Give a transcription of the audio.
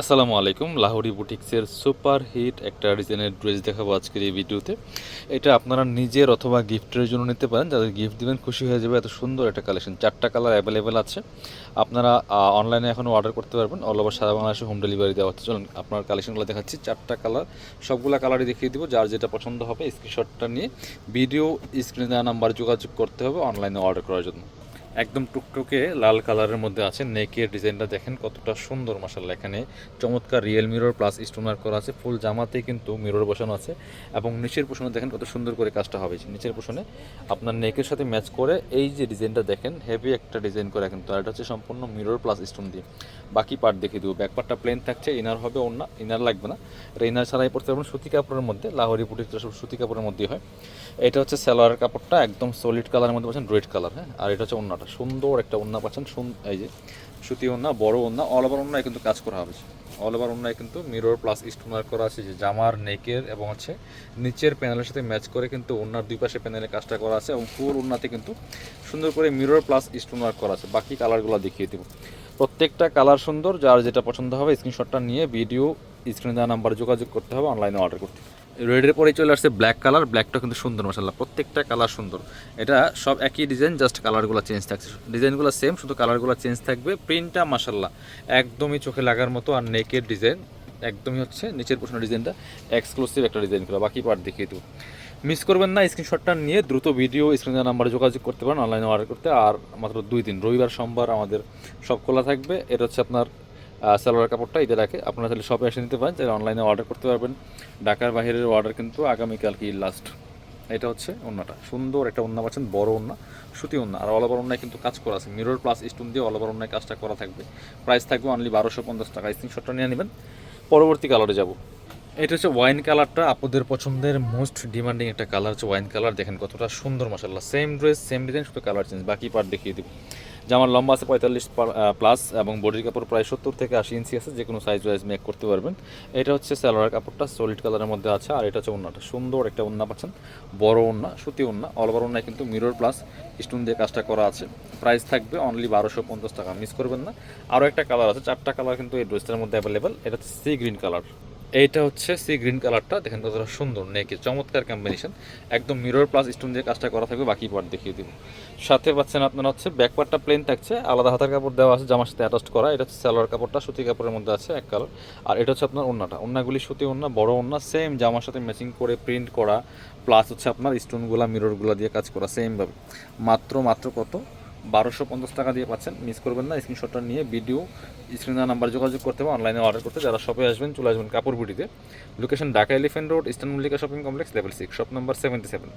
আসসালামু আলাইকুম। লাহোরি বুটিক্সের সুপার হিট একটা ডিজাইনের ড্রেস দেখাবো আজকের এই ভিডিওতে। এটা আপনারা নিজের অথবা গিফটের জন্য নিতে পারেন। যাদের গিফট দিবেন খুশি হয়ে যাবে, এত সুন্দর একটা কালেকশন। 4টা কালার অ্যাভেলেবেল আছে। আপনারা অনলাইনে এখনও অর্ডার করতে পারবেন। অল ওভার সারা বাংলাদেশে হোম ডেলিভারি দেওয়া হচ্ছে। চলুন আপনার কালেকশনগুলো দেখাচ্ছি। 4টা কালার, সবগুলা কালারই দেখিয়ে দিব। যার যেটা পছন্দ হবে স্ক্রিনশটটা নিয়ে ভিডিও স্ক্রিনে দেওয়া নাম্বার যোগাযোগ করতে হবে অনলাইনে অর্ডার করার জন্য। একদম টুকটুকে লাল কালারের মধ্যে আছে। নেকের ডিজাইনটা দেখেন কতটা সুন্দর মাশাআল্লাহ। এখানে চমৎকার রিয়েল মিরর প্লাস স্টোনার করা আছে। ফুল জামাতেই কিন্তু মিরর বসানো আছে এবং নিচের পোষণে দেখেন কত সুন্দর করে কাজটা হবে। নিচের পোষণে আপনার নেকের সাথে ম্যাচ করে এই যে ডিজাইনটা দেখেন, হেভি একটা ডিজাইন করা কিন্তু। আর এটা হচ্ছে সম্পূর্ণ মিরর প্লাস স্টোন দিয়ে। বাকি পার্ট দেখিয়ে দেবো। ব্যাক পার্টটা প্লেন থাকছে, ইনার হবে ওড়না, ইনার লাগবে না। এটা ইনার ছাড়াই পড়তে পারবেন সুতি কাপড়ের মধ্যে। লাহোরি বুটিকটা সব সুতি কাপড়ের মধ্যেই হয়। এটা হচ্ছে সালোয়ারের কাপড়টা একদম সলিড কালারের মধ্যে পাচ্ছেন, রেড কালার। হ্যাঁ, আর এটা হচ্ছে ওড়নাটা, সুন্দর একটা ওড়না পাচ্ছেন। এই যে সুতি ওড়না, বড় ওড়না, অল ওভার ওড়নায় কিন্তু কাজ করা হবে। অল ওভার ওড়নায় কিন্তু মিরর প্লাস স্টোনার করা আছে, যে জামার নেকের এবং হচ্ছে নিচের প্যানেলের সাথে ম্যাচ করে কিন্তু ওড়নার দুই পাশে প্যানেলে কাজটা করা আছে এবং ফুল ওড়নাতে কিন্তু সুন্দর করে মিরর প্লাস স্টোনার করা আছে। বাকি কালারগুলো দেখিয়ে দেবো। প্রত্যেকটা কালার সুন্দর। যার যেটা পছন্দ হবে স্ক্রিনশটটা নিয়ে ভিডিও স্ক্রিনে দেওয়া নাম্বারে যোগাযোগ করতে হবে অনলাইনে অর্ডার করতে। রেডের পরে চলে আসছে ব্ল্যাক কালার। ব্ল্যাকটা কিন্তু সুন্দর মাশাআল্লাহ, প্রত্যেকটা কালার সুন্দর। এটা সব একই ডিজাইন, জাস্ট কালারগুলো চেঞ্জ থাকছে। ডিজাইনগুলো সেম, শুধু কালারগুলো চেঞ্জ থাকবে। প্রিন্টটা মাশাআল্লাহ একদমই চোখে লাগার মতো। আর নেকের ডিজাইন একদমই হচ্ছে নিচের পোষণের ডিজাইনটা এক্সক্লুসিভ একটা ডিজাইন করা। বাকি পার্ট দেখিয়ে দেবো। মিস করবেন না। স্ক্রিনশটটা নিয়ে দ্রুত ভিডিও স্ক্রিনে নাম্বারে যোগাযোগ করতে পারেন অনলাইনে অর্ডার করতে। আর মাত্র 2 দিন, রবিবার সোমবার আমাদের সব খোলা থাকবে। এটা হচ্ছে আপনার সালোয়ার কাপড়টা ঈদের আগে আপনারা তাহলে শপে এসে নিতে পারেন, চাইলে অনলাইনে অর্ডার করতে পারবেন। ঢাকার বাইরের অর্ডার কিন্তু আগামীকাল কি লাস্ট। এটা হচ্ছে ওড়নাটা, সুন্দর একটা ওড়না পাচ্ছেন, বড় ওড়না, সুতি ওড়না। আর অল ওভার ওড়নায় কিন্তু কাজ করা আছে, মিরর প্লাস স্টোন দিয়ে অল ওভার ওড়নায় কাজটা করা থাকবে। প্রাইস থাকবে অনলি 1250 টাকা। স্ক্রিনশটটা নিয়ে নেবেন। পরবর্তী কালারে যাব। এটা হচ্ছে ওয়াইন কালারটা, আপনাদের পছন্দের মোস্ট ডিমান্ডিং একটা কালার হচ্ছে ওয়াইন কালার। দেখেন কতটা সুন্দর মাশাআল্লাহ। সেম ড্রেস সেম ডিজাইন, শুধু কালার চেঞ্জ। বাকি পার্ট দেখিয়ে দিব। জামার লম্বা আছে 45 প্লাস এবং বডির কাপড় প্রায় 70 থেকে 80 ইঞ্চি আছে। যে কোনো সাইজ ওয়াইজ মেক করতে পারবেন। এটা হচ্ছে সালোয়ার কাপড়টা সলিড কালারের মধ্যে আছে। আর এটা হচ্ছে ওড়নাটা, সুন্দর একটা ওড়না পাচ্ছেন, বড় ওড়না, সুতি ওড়না। অল ওভার ওড়নায় কিন্তু মিরর প্লাস স্টোন দিয়ে কাজটা করা আছে। প্রাইস থাকবে অনলি 1250 টাকা। মিস করবেন না। আরও একটা কালার আছে, 4টা কালার কিন্তু এই ড্রেসটার মধ্যে অ্যাভেলেবেল। এটা হচ্ছে সি গ্রিন কালার। এইটা হচ্ছে সি গ্রিন কালারটা, দেখেন কতটা সুন্দর। নেকে চমৎকার কম্বিনেশন, একদম মিরর প্লাস স্টোন দিয়ে কাজটা করা থাকবে। বাকি পার্ট দেখিয়ে দিব। সাথে পাচ্ছেন আপনারা হচ্ছে ব্যাক পার্টটা প্লেন থাকছে, আলাদা হাতার কাপড় দেওয়া আছে জামার সাথে অ্যাটাচ করা। এটা হচ্ছে সালোয়ার কাপড়টা, সুতি কাপড়ের মধ্যে আছে এক কালার। আর এটা হচ্ছে আপনার ওড়নাটা, ওড়নাগুলি সুতি ওড়না, বড় ওড়না, সেম জামার সাথে ম্যাচিং করে প্রিন্ট করা, প্লাস হচ্ছে আপনার স্টোনগুলা মিররগুলো দিয়ে কাজ করা সেমভাবে। মাত্র কত, 1250 টাকা দিয়ে পাচ্ছেন। মিস করবেন না। স্ক্রিনশটটা নিয়ে ভিডিও স্ক্রিনে নাম্বার যোগাযোগ করতে হবে অনলাইনে অর্ডার করতে। যারা শপে আসবেন চলে আসবেন কাপড় বুটিতে। Location Dhaka Elephant Road, eastern Mallika shopping complex, level 6, shop number 77।